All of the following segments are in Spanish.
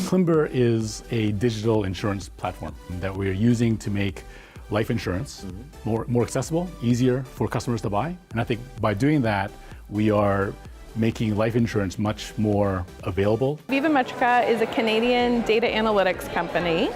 KLIMBER is a digital insurance platform that we're using to make life insurance more accessible, easier for customers to buy. And I think by doing that, we are making life insurance much more available. Viva Metrica is a Canadian data analytics company,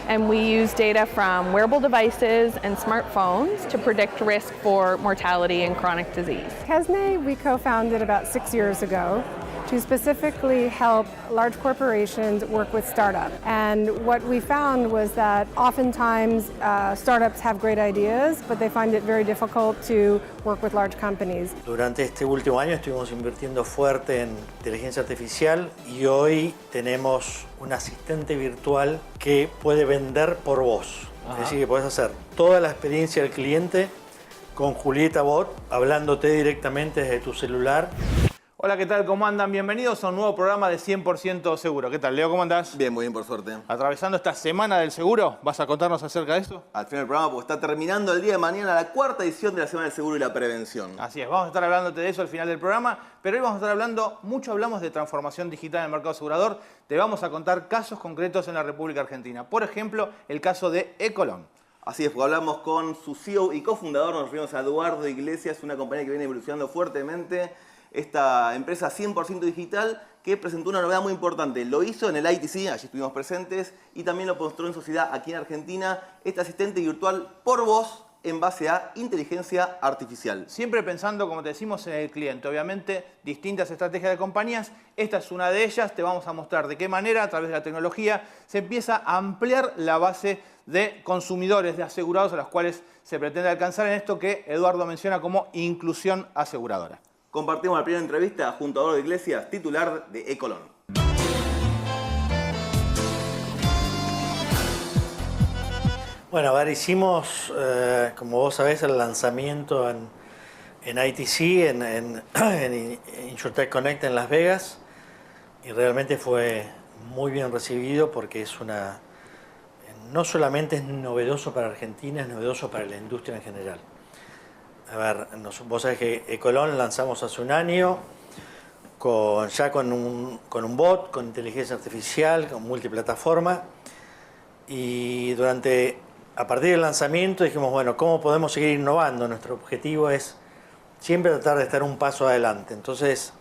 and we use data from wearable devices and smartphones to predict risk for mortality and chronic disease. Kesne we co-founded about 6 years ago to specifically help large corporations work with startups. And what we found was that oftentimes startups have great ideas, but they find it very difficult to work with large companies. Durante este último año estuvimos invirtiendo fuerte en inteligencia artificial y hoy tenemos un asistente virtual que puede vender por voz. Es decir, que puedes hacer toda la experiencia del cliente con Julieta Bot, hablándote directamente desde tu celular. Hola, ¿qué tal? ¿Cómo andan? Bienvenidos a un nuevo programa de 100% seguro. ¿Qué tal, Leo? ¿Cómo andás? Bien, muy bien, por suerte. Atravesando esta semana del seguro, ¿vas a contarnos acerca de eso? Al final del programa, porque está terminando el día de mañana la cuarta edición de la Semana del Seguro y la Prevención. Así es, vamos a estar hablándote de eso al final del programa, pero hoy vamos a estar hablando, mucho hablamos de transformación digital en el mercado asegurador. Te vamos a contar casos concretos en la República Argentina. Por ejemplo, el caso de eColón. Así es, porque hablamos con su CEO y cofundador, nos referimos a EDUARDO IGLESIAS, una compañía que viene evolucionando fuertemente. Esta empresa 100% digital que presentó una novedad muy importante. Lo hizo en el ITC, allí estuvimos presentes, y también lo mostró en sociedad aquí en Argentina, este asistente virtual por voz en base a inteligencia artificial. Siempre pensando, como te decimos, en el cliente. Obviamente, distintas estrategias de compañías. Esta es una de ellas. Te vamos a mostrar de qué manera, a través de la tecnología, se empieza a ampliar la base de consumidores, de asegurados a los cuales se pretende alcanzar en esto que Eduardo menciona como inclusión aseguradora. Compartimos la primera entrevista junto a EDUARDO IGLESIAS, titular de eColón. Bueno, a ver, hicimos, como vos sabés, el lanzamiento en ITC, en InsurTech Connect en Las Vegas, y realmente fue muy bien recibido porque es no solamente es novedoso para Argentina, es novedoso para la industria en general. A ver, vos sabés que eColón lanzamos hace un año ya con un bot, con inteligencia artificial, con multiplataforma, y a partir del lanzamiento dijimos, bueno, ¿cómo podemos seguir innovando? Nuestro objetivo es siempre tratar de estar un paso adelante. Entonces,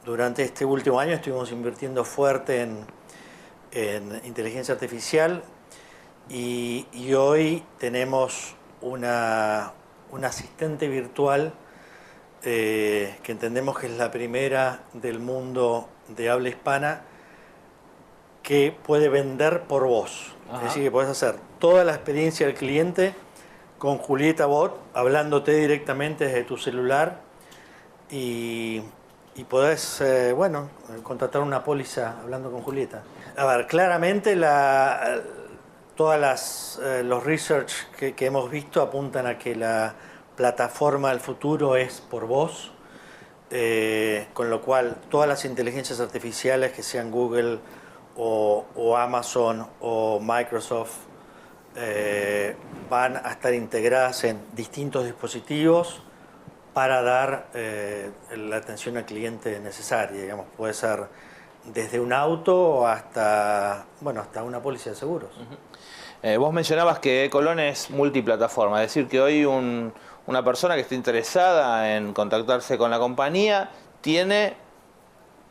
durante este último año estuvimos invirtiendo fuerte en inteligencia artificial y hoy tenemos un asistente virtual que entendemos que es la primera del mundo de habla hispana que puede vender por voz. Es decir, que puedes hacer toda la experiencia del cliente con Julieta Bot, hablándote directamente desde tu celular y podés, contratar una póliza hablando con Julieta. A ver, claramente los research que hemos visto apuntan a que la plataforma del futuro es por voz, con lo cual todas las inteligencias artificiales, que sean Google o Amazon o Microsoft, van a estar integradas en distintos dispositivos para dar la atención al cliente necesaria. Digamos, puede ser desde un auto hasta una póliza de seguros. Vos mencionabas que eColón es multiplataforma, es decir, que hoy una persona que esté interesada en contactarse con la compañía tiene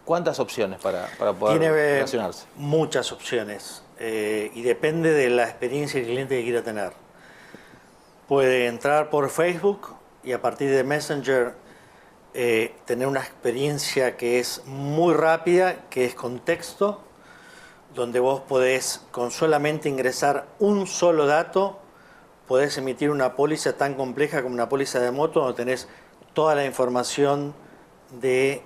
¿cuántas opciones para poder relacionarse? Muchas opciones y depende de la experiencia del cliente que quiera tener. Puede entrar por Facebook y a partir de Messenger tener una experiencia que es muy rápida, que es con texto, donde vos podés, con solamente ingresar un solo dato, podés emitir una póliza tan compleja como una póliza de moto, donde tenés toda la información de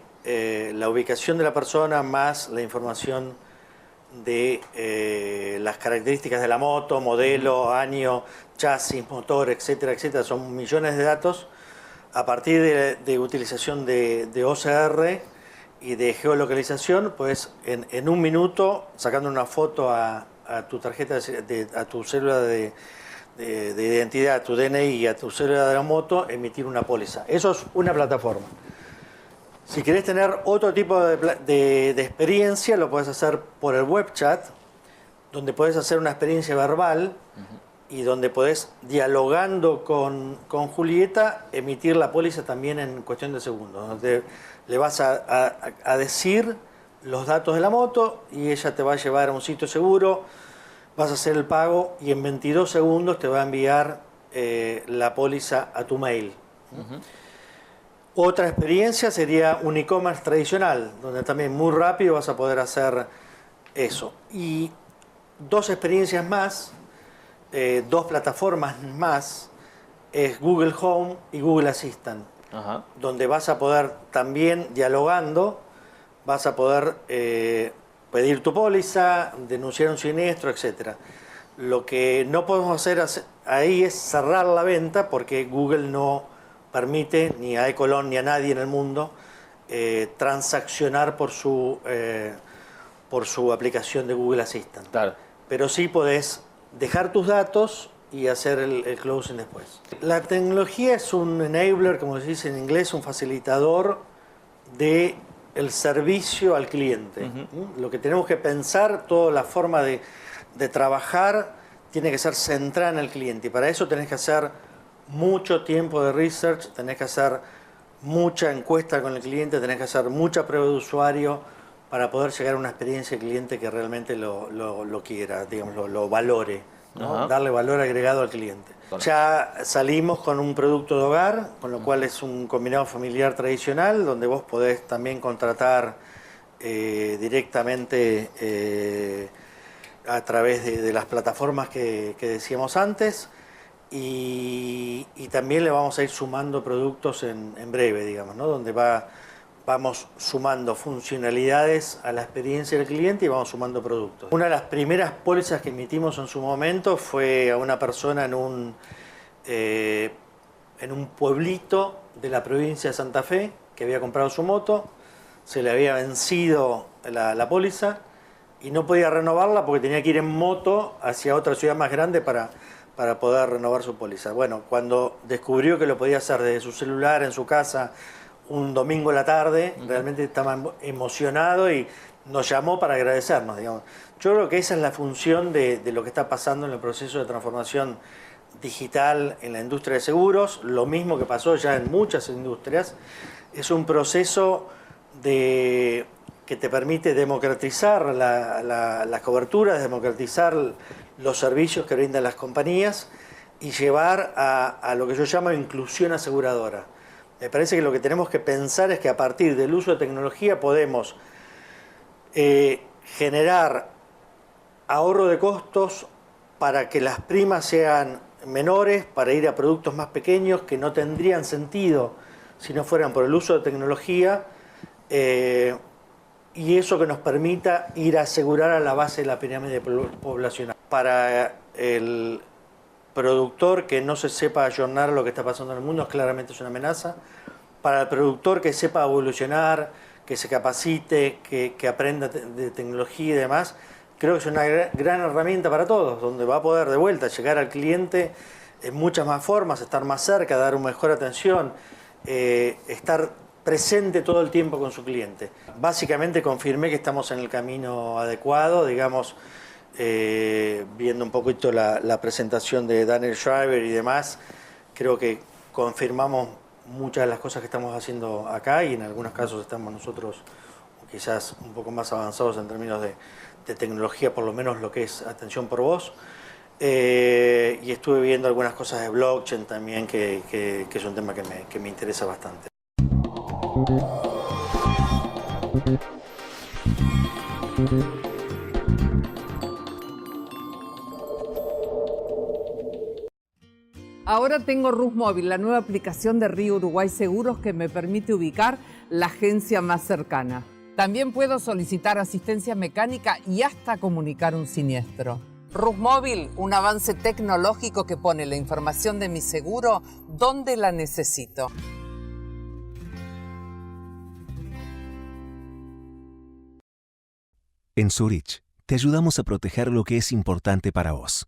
la ubicación de la persona, más la información de las características de la moto, modelo, año, chasis, motor, etcétera, etcétera. Son millones de datos a partir de utilización de OCR y de geolocalización. Pues en un minuto, sacando una foto a tu tarjeta, a tu cédula de identidad, a tu DNI y a tu cédula de la moto, emitir una póliza. Eso es una plataforma. Si querés tener otro tipo de experiencia, lo podés hacer por el web chat, donde podés hacer una experiencia verbal y donde podés, dialogando con Julieta, emitir la póliza también en cuestión de segundos. Donde le vas a decir los datos de la moto y ella te va a llevar a un sitio seguro, vas a hacer el pago y en 22 segundos te va a enviar la póliza a tu mail. Otra experiencia sería un e-commerce tradicional, donde también muy rápido vas a poder hacer eso. Y dos experiencias más, dos plataformas más, es Google Home y Google Assistant, donde vas a poder también, dialogando, vas a poder pedir tu póliza, denunciar un siniestro, etc. Lo que no podemos hacer ahí es cerrar la venta, porque Google no permite ni a eColón ni a nadie en el mundo transaccionar por su aplicación de Google Assistant. Claro. Pero sí podés dejar tus datos y hacer el closing después. La tecnología es un enabler, como se dice en inglés, un facilitador del servicio al cliente. Lo que tenemos que pensar, toda la forma de trabajar tiene que ser centrada en el cliente, y para eso tenés que hacer mucho tiempo de research, tenés que hacer mucha encuesta con el cliente, tenés que hacer mucha prueba de usuario para poder llegar a una experiencia de cliente que realmente lo quiera, digamos, lo valore, ¿no? Darle valor agregado al cliente. Ya salimos con un producto de hogar, con lo cual es un combinado familiar tradicional, donde vos podés también contratar directamente a través de las plataformas que decíamos antes, y también le vamos a ir sumando productos en breve, digamos, ¿no? Donde vamos sumando funcionalidades a la experiencia del cliente y vamos sumando productos. Una de las primeras pólizas que emitimos en su momento fue a una persona en un pueblito de la provincia de Santa Fe, que había comprado su moto, se le había vencido la póliza y no podía renovarla porque tenía que ir en moto hacia otra ciudad más grande para poder renovar su póliza. Bueno, cuando descubrió que lo podía hacer desde su celular, en su casa, un domingo a la tarde, realmente estaba emocionado y nos llamó para agradecernos, digamos. Yo creo que esa es la función de lo que está pasando en el proceso de transformación digital en la industria de seguros, lo mismo que pasó ya en muchas industrias. Es un proceso que te permite democratizar las coberturas, democratizar los servicios que brindan las compañías y llevar a lo que yo llamo inclusión aseguradora. Me parece que lo que tenemos que pensar es que a partir del uso de tecnología podemos generar ahorro de costos para que las primas sean menores, para ir a productos más pequeños que no tendrían sentido si no fueran por el uso de tecnología, y eso que nos permita ir a asegurar a la base de la pirámide poblacional. Para el productor que no se sepa ayornar lo que está pasando en el mundo, claramente es una amenaza. Para el productor que sepa evolucionar, que se capacite, que aprenda de tecnología y demás, creo que es una gran herramienta para todos, donde va a poder de vuelta llegar al cliente en muchas más formas, estar más cerca, dar una mejor atención, estar presente todo el tiempo con su cliente. Básicamente confirmé que estamos en el camino adecuado, digamos, viendo un poquito la presentación de Daniel Schreiber y demás, creo que confirmamos muchas de las cosas que estamos haciendo acá, y en algunos casos estamos nosotros quizás un poco más avanzados en términos de tecnología, por lo menos lo que es atención por voz. Y estuve viendo algunas cosas de blockchain también, que es un tema que me interesa bastante. Ahora tengo Rus Móvil, la nueva aplicación de Río Uruguay Seguros que me permite ubicar la agencia más cercana. También puedo solicitar asistencia mecánica y hasta comunicar un siniestro. Rus Móvil, un avance tecnológico que pone la información de mi seguro donde la necesito. En Zurich, te ayudamos a proteger lo que es importante para vos.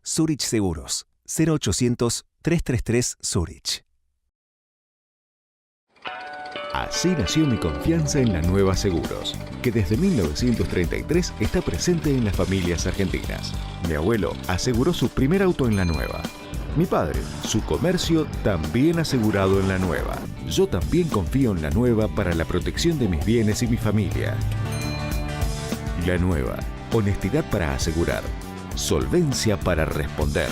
Zurich Seguros, 0800-333 Zurich. Así nació mi confianza en la nueva Seguros, que desde 1933 está presente en las familias argentinas. Mi abuelo aseguró su primer auto en la nueva. Mi padre, su comercio también asegurado en la nueva. Yo también confío en la nueva para la protección de mis bienes y mi familia. La nueva, honestidad para asegurar, solvencia para responder.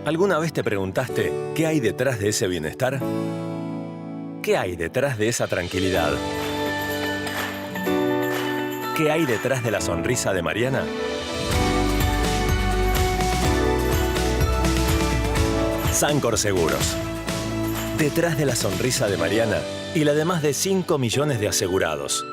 ¿Alguna vez te preguntaste qué hay detrás de ese bienestar? ¿Qué hay detrás de esa tranquilidad? ¿Qué hay detrás de la sonrisa de Mariana? Sancor Seguros. Detrás de la sonrisa de Mariana y la de más de 5 millones de asegurados.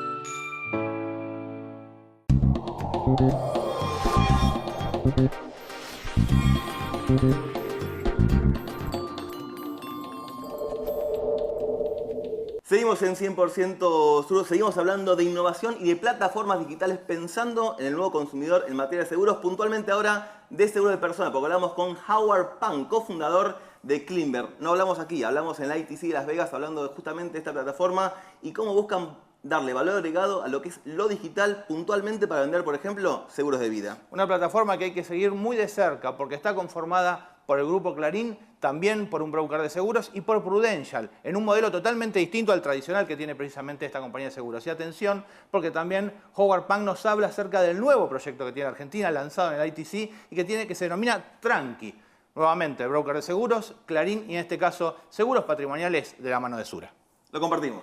Seguimos en 100% Seguros, seguimos hablando de innovación y de plataformas digitales pensando en el nuevo consumidor en materia de seguros, puntualmente ahora de seguro de persona, porque hablamos con HOWARD KAHAI, cofundador de KLIMBER. No hablamos aquí, hablamos en la ITC de Las Vegas, hablando de justamente esta plataforma y cómo buscan darle valor agregado a lo que es lo digital puntualmente para vender, por ejemplo, seguros de vida. Una plataforma que hay que seguir muy de cerca porque está conformada por el grupo Clarín, también por un broker de seguros y por Prudential, en un modelo totalmente distinto al tradicional que tiene precisamente esta compañía de seguros. Y atención, porque también HOWARD KAHAI nos habla acerca del nuevo proyecto que tiene Argentina, lanzado en el ITC y que se denomina Tranqui. Nuevamente, broker de seguros, Clarín y en este caso, seguros patrimoniales de la mano de Sura. Lo compartimos.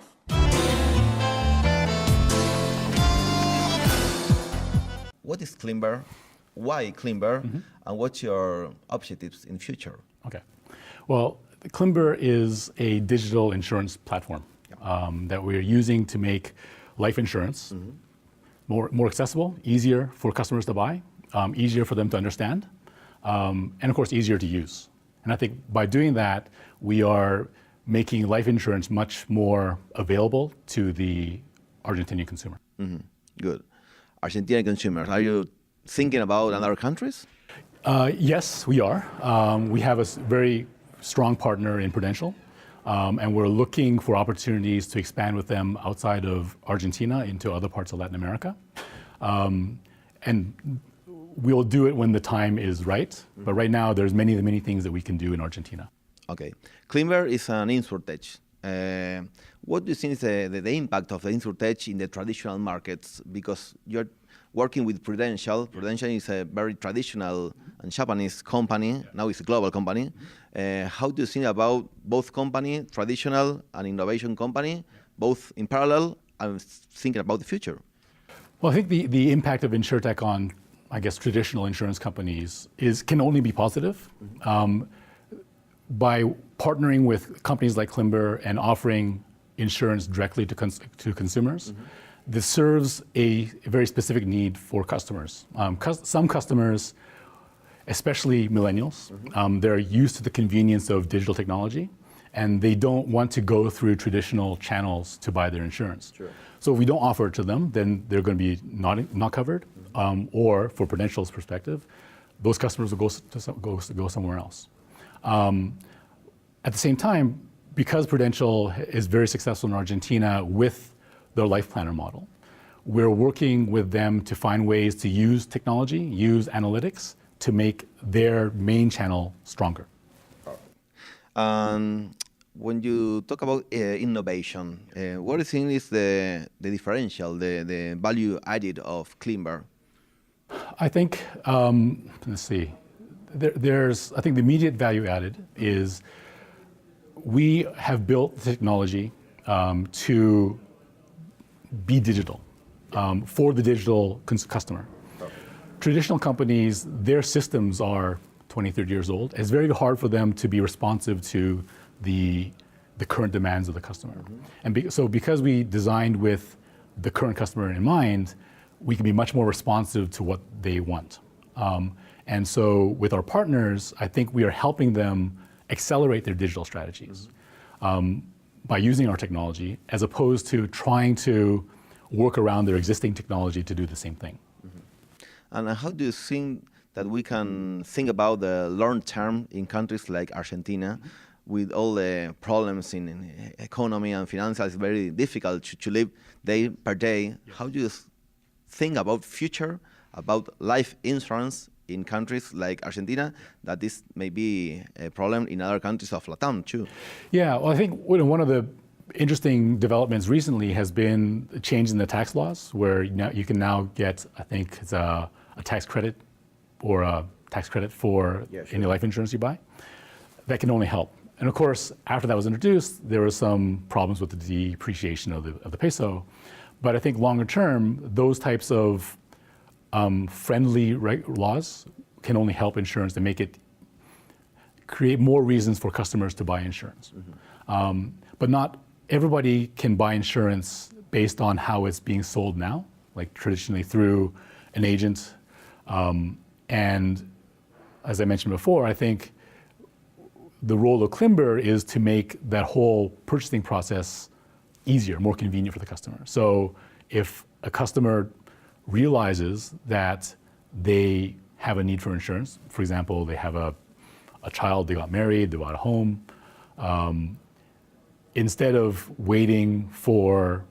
What is KLIMBER? Why KLIMBER? And what's your objectives in future? Okay. Well, KLIMBER is a digital insurance platform that we're using to make life insurance more accessible, easier for customers to buy, easier for them to understand, and of course, easier to use. And I think by doing that, we are making life insurance much more available to the Argentinian consumer. Good. Argentinian consumers, are you thinking about other countries? Yes, we are. We have a very strong partner in Prudential, and we're looking for opportunities to expand with them outside of Argentina into other parts of Latin America. And we'll do it when the time is right, but right now there's many things that we can do in Argentina. Okay. KLIMBER is an insurtech. What do you think is the impact of the insurtech in the traditional markets? Because you're working with Prudential. Prudential is a very traditional and Japanese company. Now it's a global company. How do you think about both company, traditional and innovation company, both in parallel and thinking about the future? Well, I think the impact of InsurTech on, I guess, traditional insurance companies can only be positive. By partnering with companies like KLIMBER and offering insurance directly to consumers, this serves a very specific need for customers. Some customers, especially millennials, they're used to the convenience of digital technology, and they don't want to go through traditional channels to buy their insurance. Sure. So if we don't offer it to them, then they're going to be not covered, or for Prudential's perspective, those customers will go somewhere else. At the same time, because Prudential is very successful in Argentina with their life planner model, we're working with them to find ways to use technology, use analytics to make their main channel stronger. When you talk about innovation, what do you think is the differential, the value added of KLIMBER? I think, let's see, I think the immediate value added is we have built the technology to be digital for the digital customer. Traditional companies, their systems are 20, 30 years old. It's very hard for them to be responsive to the current demands of the customer. And so because we designed with the current customer in mind, we can be much more responsive to what they want. And so with our partners, I think we are helping them accelerate their digital strategies by using our technology, as opposed to trying to work around their existing technology to do the same thing. And how do you think that we can think about the long term in countries like Argentina, with all the problems in economy and finance. It's very difficult to live day per day. How do you think about future, about life insurance in countries like Argentina, that this may be a problem in other countries of Latam too? Yeah, well, I think one of the interesting developments recently has been a change in the tax laws, where you can now get, I think it's a tax credit or a tax credit for any life insurance you buy. That can only help. And of course, after that was introduced, there were some problems with the depreciation of the peso. But I think longer term, those types of friendly laws can only help insurance to make it create more reasons for customers to buy insurance. But not everybody can buy insurance based on how it's being sold now, like traditionally through an agent. And as I mentioned before, I think the role of KLIMBER is to make that whole purchasing process easier, more convenient for the customer. So if a customer realizes that they have a need for insurance, for example, they have a child, they got married, they bought a home, instead of waiting for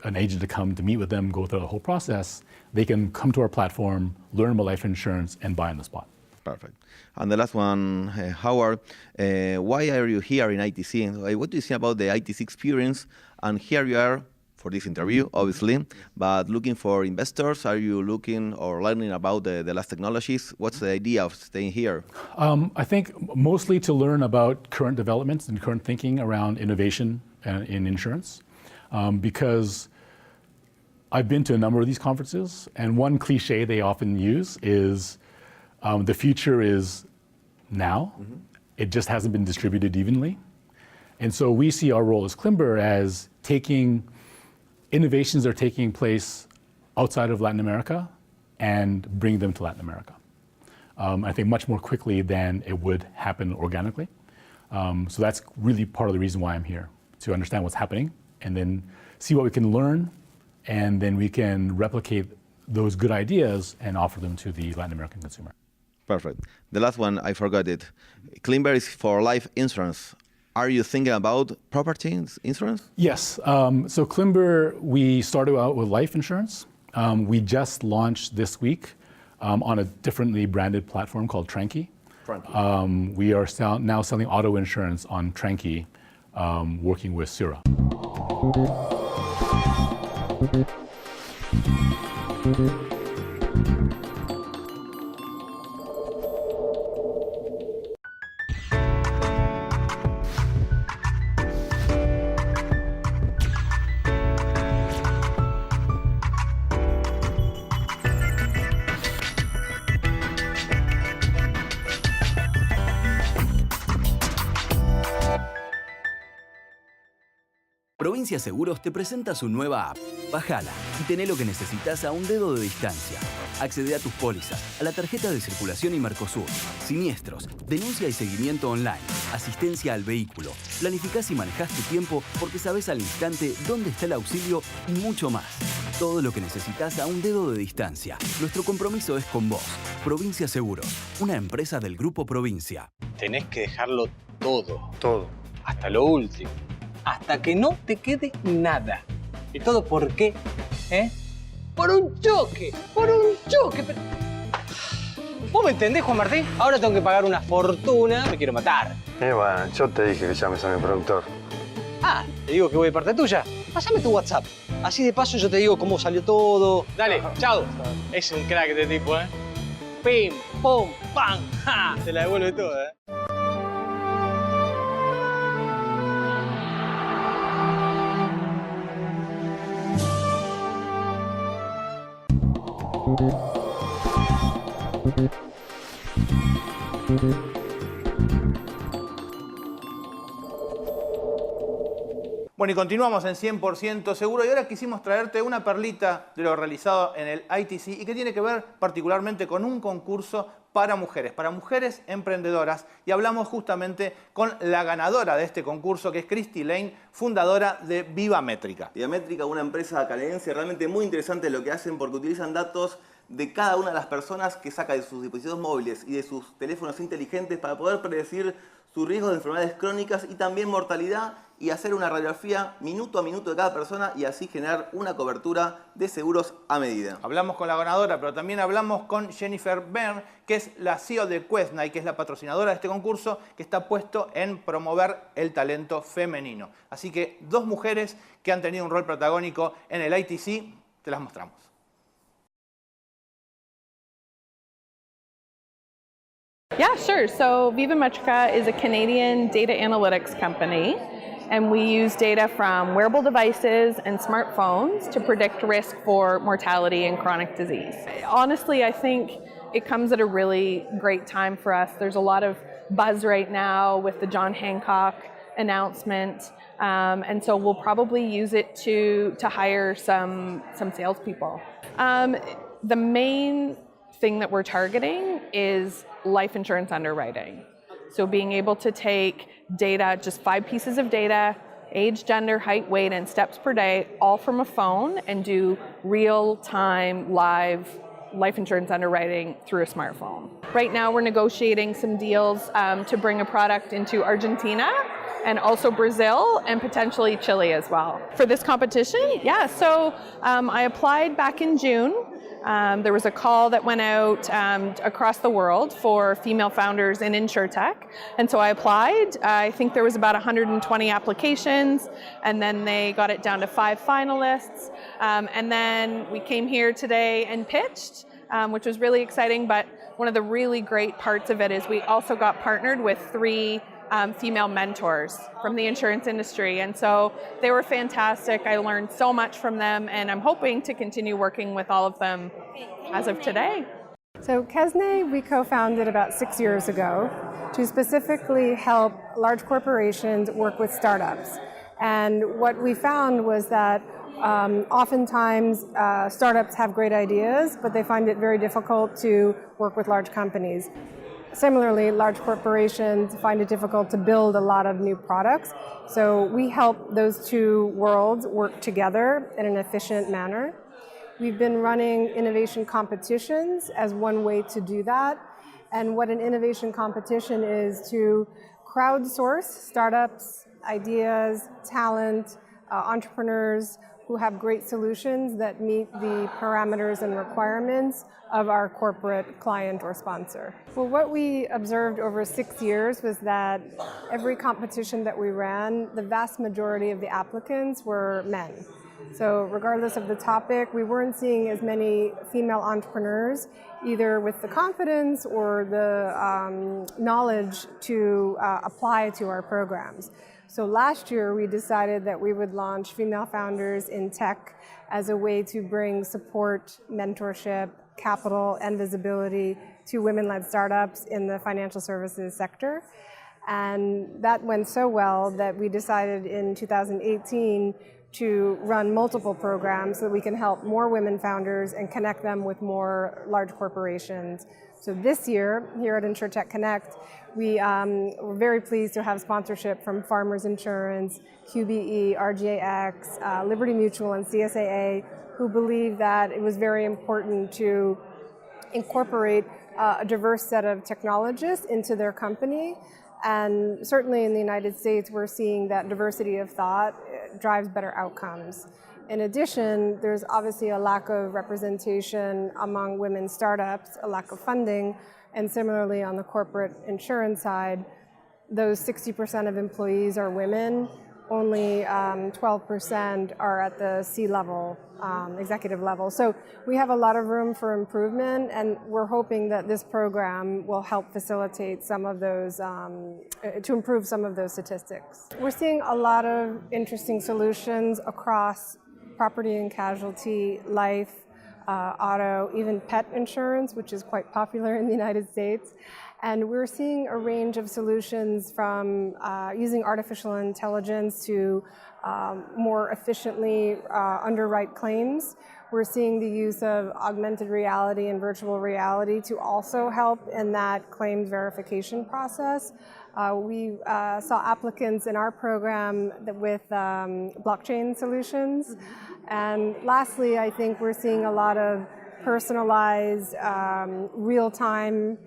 an agent to come to meet with them, go through the whole process, they can come to our platform, learn about life insurance, and buy on the spot. Perfect. And the last one, Howard, why are you here in ITC? What do you think about the ITC experience? And here you are for this interview, obviously, but looking for investors. Are you looking or learning about the last technologies? What's the idea of staying here? I think mostly to learn about current developments and current thinking around innovation in insurance, because I've been to a number of these conferences, and one cliche they often use is the future is now. It just hasn't been distributed evenly. And so we see our role as KLIMBER as taking innovations that are taking place outside of Latin America and bring them to Latin America. I think much more quickly than it would happen organically. So that's really part of the reason why I'm here, to understand what's happening and then see what we can learn, and then we can replicate those good ideas and offer them to the Latin American consumer. Perfect. The last one, I forgot it. KLIMBER is for life insurance. Are you thinking about property insurance? Yes. So KLIMBER, we started out with life insurance. We just launched this week on a differently branded platform called Tranqui. We are now selling auto insurance on Tranqui, working with Sura. Provincia Seguros te presenta su nueva app. Bájala y tené lo que necesitas a un dedo de distancia. Accede a tus pólizas, a la tarjeta de circulación y Mercosur, siniestros, denuncia y seguimiento online, asistencia al vehículo, planificás y manejás tu tiempo porque sabés al instante dónde está el auxilio y mucho más. Todo lo que necesitas a un dedo de distancia. Nuestro compromiso es con vos. Provincia Seguros, una empresa del Grupo Provincia. Tenés que dejarlo todo. Todo. Hasta lo último. Hasta que no te quede nada. ¿Y todo por qué? Por un choque. Por un choque. ¿Vos me entendés, Juan Martín? Ahora tengo que pagar una fortuna. Me quiero matar. Bueno, yo te dije que llames a mi productor. Ah, te digo que voy de parte tuya. Pásame tu WhatsApp. Así de paso yo te digo cómo salió todo. Dale, chao. Es un crack este tipo, Pim, pum, pam. ¡Ja! Se la devuelve toda, Bueno, y continuamos en 100% seguro, y ahora quisimos traerte una perlita de lo realizado en el ITC y que tiene que ver particularmente con un concurso para mujeres emprendedoras, y hablamos justamente con la ganadora de este concurso, que es Christy Lane, fundadora de Viva Métrica. Viva Métrica, una empresa canadiense realmente muy interesante lo que hacen, porque utilizan datos de cada una de las personas que saca de sus dispositivos móviles y de sus teléfonos inteligentes para poder predecir su riesgo de enfermedades crónicas y también mortalidad y hacer una radiografía minuto a minuto de cada persona y así generar una cobertura de seguros a medida. Hablamos con la ganadora, pero también hablamos con Jennifer Byrne, que es la CEO de Quesna y que es la patrocinadora de este concurso que está puesto en promover el talento femenino. Así que dos mujeres que han tenido un rol protagónico en el ITC, te las mostramos. Yeah, sure. So Viva Metrica is a Canadian data analytics company, and we use data from wearable devices and smartphones to predict risk for mortality and chronic disease. Honestly, I think it comes at a really great time for us. There's a lot of buzz right now with the John Hancock announcement, and so we'll probably use it to hire some salespeople. The main thing that we're targeting is life insurance underwriting. So being able to take data, just 5 pieces of data, age, gender, height, weight, and steps per day, all from a phone, and do real-time live life insurance underwriting through a smartphone. Right now we're negotiating some deals to bring a product into Argentina and also Brazil and potentially Chile as well. For this competition, yeah, so I applied back in June. There was a call that went out across the world for female founders in InsurTech, and so I applied. I think there was about 120 applications, and then they got it down to 5 finalists, and then we came here today and pitched, which was really exciting, but one of the really great parts of it is we also got partnered with 3 female mentors from the insurance industry, and so they were fantastic. I learned so much from them, and I'm hoping to continue working with all of them as of today. So Kesne we co-founded about 6 years ago to specifically help large corporations work with startups. And what we found was that oftentimes startups have great ideas, but they find it very difficult to work with large companies. Similarly, large corporations find it difficult to build a lot of new products. So we help those two worlds work together in an efficient manner. We've been running innovation competitions as one way to do that. And what an innovation competition is to crowdsource startups, ideas, talent, entrepreneurs who have great solutions that meet the parameters and requirements of our corporate client or sponsor. Well, what we observed over 6 years was that every competition that we ran, the vast majority of the applicants were men. So regardless of the topic, we weren't seeing as many female entrepreneurs, either with the confidence or the knowledge to apply to our programs. So last year, we decided that we would launch Female Founders in Tech as a way to bring support, mentorship, capital, and visibility to women-led startups in the financial services sector. And that went so well that we decided in 2018 to run multiple programs so that we can help more women founders and connect them with more large corporations. So this year, here at InsurTech Connect, we're very pleased to have sponsorship from Farmers Insurance, QBE, RGAX, Liberty Mutual, and CSAA, who believe that it was very important to incorporate a diverse set of technologists into their company. And certainly in the United States, we're seeing that diversity of thought drives better outcomes. In addition, there's obviously a lack of representation among women startups, a lack of funding, and similarly on the corporate insurance side, those 60% of employees are women, only 12% are at the C-level, executive level. So we have a lot of room for improvement, and we're hoping that this program will help facilitate some of those, to improve some of those statistics. We're seeing a lot of interesting solutions across property and casualty, life, auto, even pet insurance, which is quite popular in the United States. And we're seeing a range of solutions from using artificial intelligence to more efficiently underwrite claims. We're seeing the use of augmented reality and virtual reality to also help in that claims verification process. We saw applicants in our program with blockchain solutions. And lastly, I think we're seeing a lot of personalized, real-time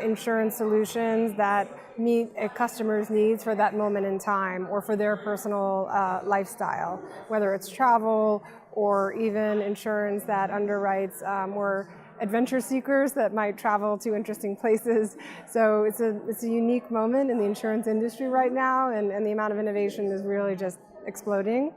insurance solutions that meet a customer's needs for that moment in time or for their personal lifestyle, whether it's travel or even insurance that underwrites more adventure seekers that might travel to interesting places. So it's a unique moment in the insurance industry right now, and the amount of innovation is really just exploding.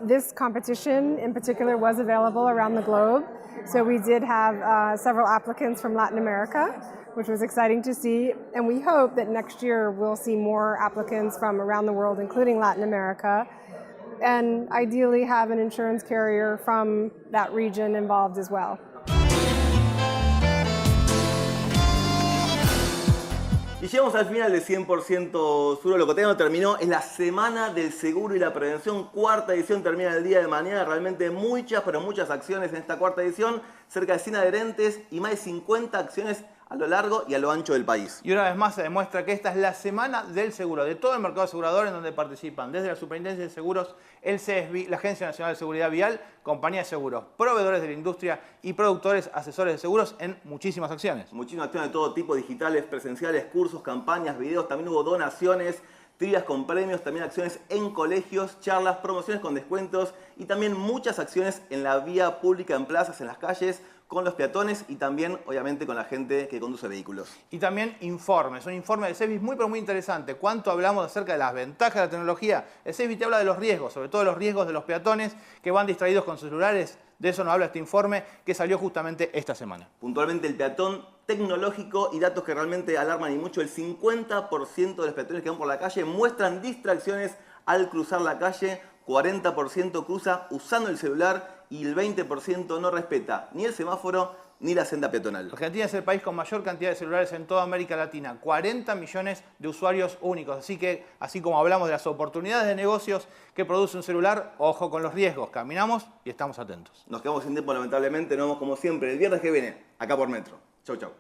This competition in particular was available around the globe. So we did have several applicants from Latin America, which was exciting to see. And we hope that next year we'll see more applicants from around the world, including Latin America, and ideally have an insurance carrier from that region involved as well. Y llegamos al final del 100% seguro. Lo que todavía no terminó es la Semana del Seguro y la Prevención. Cuarta edición termina el día de mañana. Realmente muchas, pero muchas acciones en esta cuarta edición. Cerca de 100 adherentes y más de 50 acciones a lo largo y a lo ancho del país. Y una vez más se demuestra que esta es la Semana del Seguro, de todo el mercado asegurador en donde participan desde la Superintendencia de Seguros, el CESBI, la Agencia Nacional de Seguridad Vial, compañías de seguros, proveedores de la industria y productores, asesores de seguros en muchísimas acciones. Muchísimas acciones de todo tipo, digitales, presenciales, cursos, campañas, videos. También hubo donaciones, trivias con premios, también acciones en colegios, charlas, promociones con descuentos y también muchas acciones en la vía pública, en plazas, en las calles, con los peatones y también, obviamente, con la gente que conduce vehículos. Y también informes. Un informe del CESBI muy, pero muy interesante. ¿Cuánto hablamos acerca de las ventajas de la tecnología? El CESBI te habla de los riesgos, sobre todo los riesgos de los peatones que van distraídos con sus celulares. De eso nos habla este informe que salió justamente esta semana. Puntualmente el peatón tecnológico y datos que realmente alarman y mucho. El 50% de los peatones que van por la calle muestran distracciones al cruzar la calle. 40% cruza usando el celular y el 20% no respeta ni el semáforo ni la senda peatonal. Argentina es el país con mayor cantidad de celulares en toda América Latina, 40 millones de usuarios únicos. Así que, así como hablamos de las oportunidades de negocios que produce un celular, ojo con los riesgos. Caminamos y estamos atentos. Nos quedamos sin tiempo, lamentablemente. Nos vemos como siempre el viernes que viene, acá por Metro. Chau, chau.